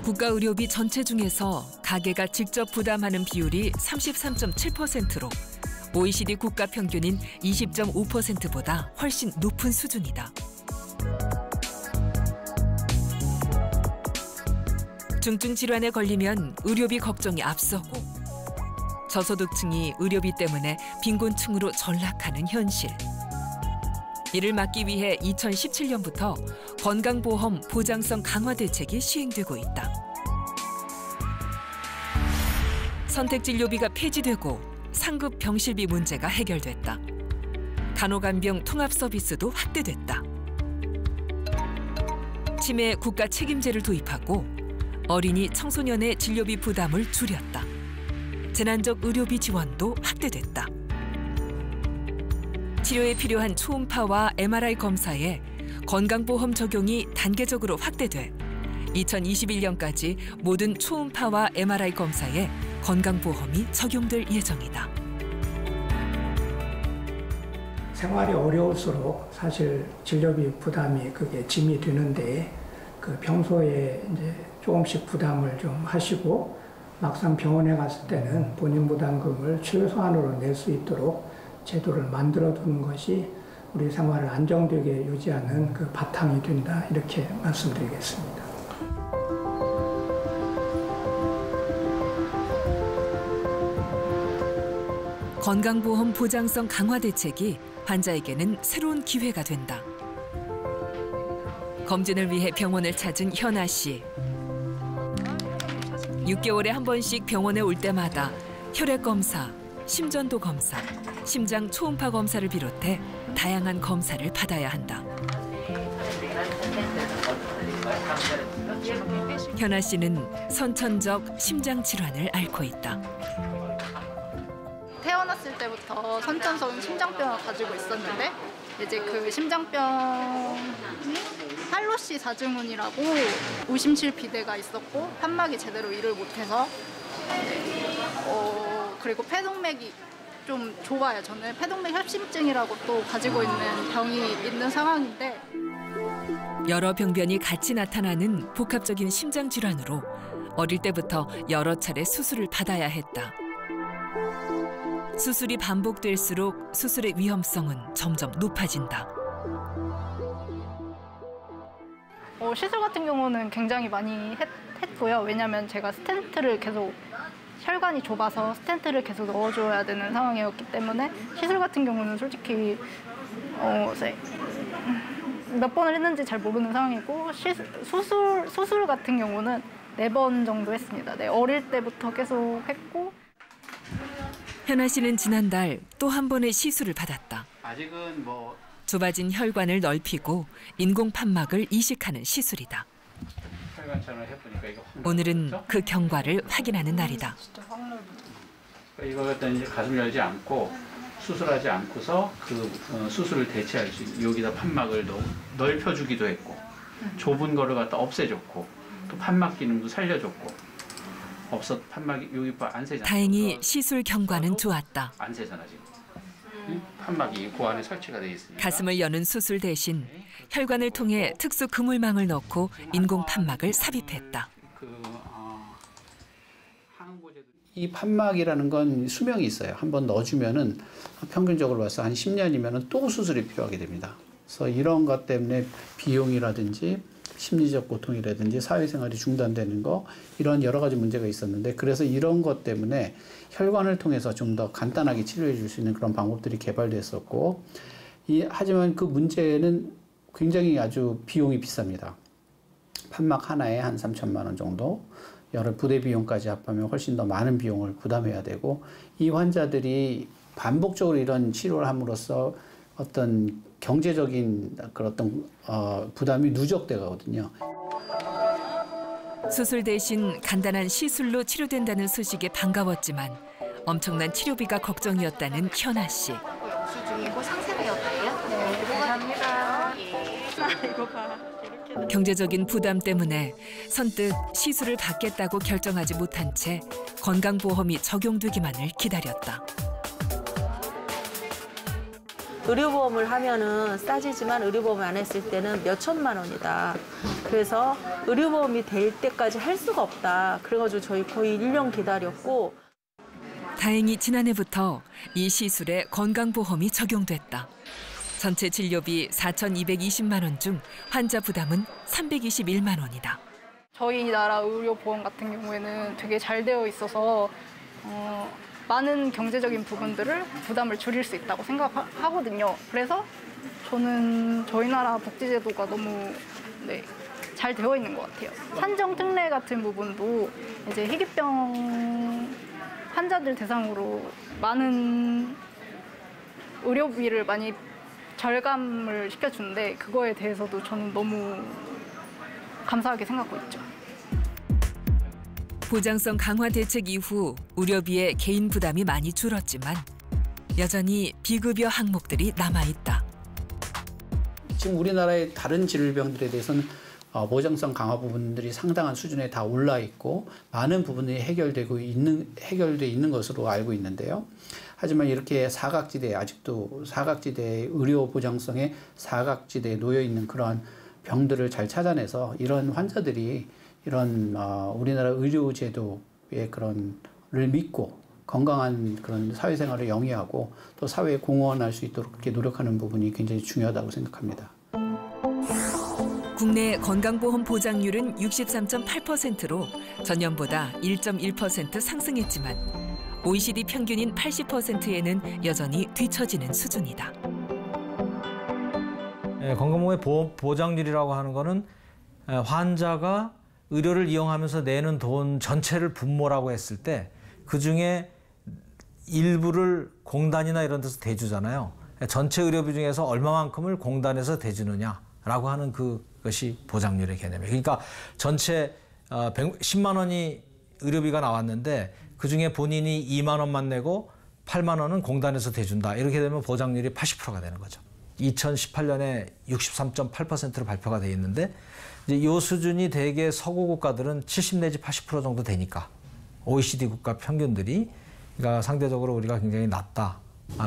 국가의료비 전체 중에서 가계가 직접 부담하는 비율이 33.7%로 OECD 국가 평균인 20.5%보다 훨씬 높은 수준이다. 중증 질환에 걸리면 의료비 걱정이 앞서고 저소득층이 의료비 때문에 빈곤층으로 전락하는 현실. 이를 막기 위해 2017년부터 건강보험 보장성 강화 대책이 시행되고 있다. 선택진료비가 폐지되고 상급 병실비 문제가 해결됐다. 간호간병 통합 서비스도 확대됐다. 치매 국가 책임제를 도입하고 어린이 청소년의 진료비 부담을 줄였다. 재난적 의료비 지원도 확대됐다. 치료에 필요한 초음파와 MRI 검사에 건강보험 적용이 단계적으로 확대돼 2021년까지 모든 초음파와 MRI 검사에 건강보험이 적용될 예정이다. 생활이 어려울수록 사실 진료비 부담이 그게 짐이 되는데 그 평소에 이제 조금씩 부담을 좀 하시고 막상 병원에 갔을 때는 본인 부담금을 최소한으로 낼 수 있도록 제도를 만들어 두는 것이 우리 생활을 안정되게 유지하는 그 바탕이 된다, 이렇게 말씀드리겠습니다. 건강보험 보장성 강화 대책이 환자에게는 새로운 기회가 된다. 검진을 위해 병원을 찾은 현아 씨. 6개월에 한 번씩 병원에 올 때마다 혈액 검사, 심전도 검사, 심장 초음파 검사를 비롯해 다양한 검사를 받아야 한다. 현아 씨는 선천적 심장 질환을 앓고 있다. 태어났을 때부터 선천성 심장병을 가지고 있었는데 이제 그 심장병이 팔로시 사증후군이라고 우심실 비대가 있었고 판막이 제대로 일을 못해서 그리고 폐동맥이 좀 좁아요. 저는 폐동맥 협심증이라고 또 가지고 있는 병이 있는 상황인데 여러 병변이 같이 나타나는 복합적인 심장 질환으로 어릴 때부터 여러 차례 수술을 받아야 했다. 수술이 반복될수록 수술의 위험성은 점점 높아진다. 시술 같은 경우는 굉장히 많이 했고요. 왜냐하면 제가 스텐트를 계속 혈관이 좁아서 스텐트를 계속 넣어줘야 되는 상황이었기 때문에 시술 같은 경우는 솔직히 몇 번을 했는지 잘 모르는 상황이고 수술 같은 경우는 4번 정도 했습니다. 네, 어릴 때부터 계속 했고. 현아 씨는 지난달 또 한 번의 시술을 받았다. 아직은 좁아진 혈관을 넓히고 인공 판막을 이식하는 시술이다. 오늘은 그 경과를 확인하는 날이다. 이거 이제 가슴 열지 않고 수술하지 않고서 그 수술을 대체할 수 있는 여기다 판막을 넓혀주기도 했고 좁은 거를 갖다 없애줬고 또 판막 기능도 살려줬고 판막이 여기 안 새잖아. 다행히 시술 경과는 좋았다. 안 새잖아 지금. 판막이 그 안에 설치가 돼 있으니까. 가슴을 여는 수술 대신 혈관을 통해 특수 그물망을 넣고 인공 판막을 삽입했다. 이 판막이라는 건 수명이 있어요. 한번 넣어주면은 평균적으로 봐서 한 10년이면은 또 수술이 필요하게 됩니다. 그래서 이런 것 때문에 비용이라든지 심리적 고통이라든지 사회생활이 중단되는 거 이런 여러 가지 문제가 있었는데 그래서 이런 것 때문에 혈관을 통해서 좀 더 간단하게 치료해 줄 수 있는 그런 방법들이 개발됐었고 하지만 그 문제는 굉장히 아주 비용이 비쌉니다. 판막 하나에 한 3천만 원 정도 여러 부대 비용까지 합하면 훨씬 더 많은 비용을 부담해야 되고 이 환자들이 반복적으로 이런 치료를 함으로써 어떤 경제적인 그런 부담이 누적돼 가거든요. 수술 대신 간단한 시술로 치료된다는 소식에 반가웠지만 엄청난 치료비가 걱정이었다는 현아 씨. 영수 중이고 상세가 어때요? 네, 감사합니다. 이거 봐. 경제적인 부담 때문에 선뜻 시술을 받겠다고 결정하지 못한 채 건강보험이 적용되기만을 기다렸다. 의료보험을 하면은 싸지지만 의료보험을 안 했을 때는 몇 천만 원이다. 그래서 의료보험이 될 때까지 할 수가 없다. 그래가지고 저희 거의 1년 기다렸고. 다행히 지난해부터 이 시술에 건강보험이 적용됐다. 전체 진료비 4,220만 원 중 환자 부담은 321만 원이다. 저희 나라 의료보험 같은 경우에는 되게 잘 되어 있어서 많은 경제적인 부분들을 부담을 줄일 수 있다고 생각하거든요. 그래서 저는 저희 나라 복지제도가 너무 잘 되어 있는 것 같아요. 산정 특례 같은 부분도 이제 희귀병 환자들 대상으로 많은 의료비를 많이 절감을 시켜주는데 그거에 대해서도 저는 너무 감사하게 생각하고 있죠. 보장성 강화 대책 이후 의료비의 개인 부담이 많이 줄었지만 여전히 비급여 항목들이 남아있다. 지금 우리나라의 다른 질병들에 대해서는 보장성 강화 부분들이 상당한 수준에 다 올라 있고 많은 부분이 해결돼 있는 것으로 알고 있는데요. 하지만 이렇게 사각지대, 아직도 사각지대의 의료 보장성의 사각지대에 놓여 있는 그러한 병들을 잘 찾아내서 이런 환자들이 이런 우리나라 의료제도의 그런를 믿고 건강한 그런 사회생활을 영위하고 또 사회에 공헌할 수 있도록 그렇게 노력하는 부분이 굉장히 중요하다고 생각합니다. 국내 건강보험 보장률은 63.8%로 전년보다 1.1% 상승했지만 OECD 평균인 80%에는 여전히 뒤처지는 수준이다. 건강보험의 보장률이라고 하는 거는 환자가 의료를 이용하면서 내는 돈 전체를 분모라고 했을 때 그중에 일부를 공단이나 이런 데서 대주잖아요. 전체 의료비 중에서 얼마만큼을 공단에서 대주느냐라고 하는 그것이 보장률의 개념이에요. 그러니까 전체 10만 원이 의료비가 나왔는데 그중에 본인이 2만 원만 내고 8만 원은 공단에서 대준다. 이렇게 되면 보장률이 80%가 되는 거죠. 2018년에 63.8%로 발표가 돼 있는데 이제 이 수준이 대개 서구 국가들은 70 내지 80% 정도 되니까 OECD 국가 평균들이 그러니까 상대적으로 우리가 굉장히 낮다.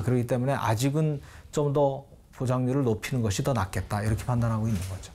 그렇기 때문에 아직은 좀 더 보장률을 높이는 것이 더 낫겠다. 이렇게 판단하고 있는 거죠.